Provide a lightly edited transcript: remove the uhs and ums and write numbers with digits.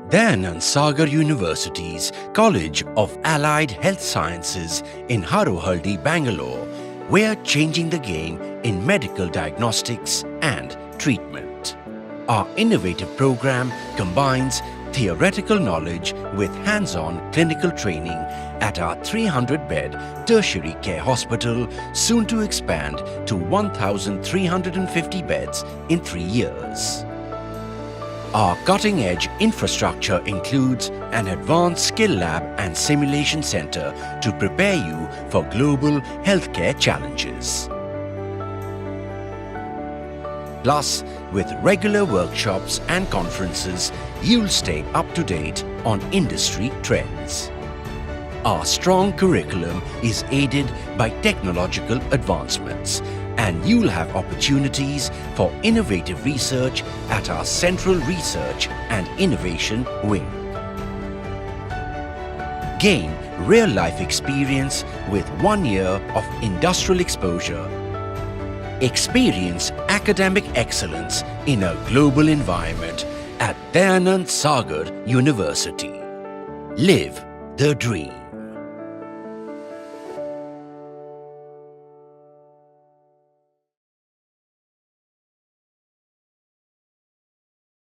Dayananda Sagar University's College of Allied Health Sciences in Harohaldi, Bangalore, we're changing the game in medical diagnostics and treatment. Our innovative program combines theoretical knowledge with hands-on clinical training at our 300-bed tertiary care hospital, soon to expand to 1,350 beds in 3 years. Our cutting-edge infrastructure includes an advanced skill lab and simulation center to prepare you for global healthcare challenges. Plus, with regular workshops and conferences, you'll stay up to date on industry trends. Our strong curriculum is aided by technological advancements, and you'll have opportunities for innovative research at our Central Research and Innovation Wing. Gain real-life experience with 1 year of industrial exposure. Experience academic excellence in a global environment at Dayananda Sagar University. Live the dream.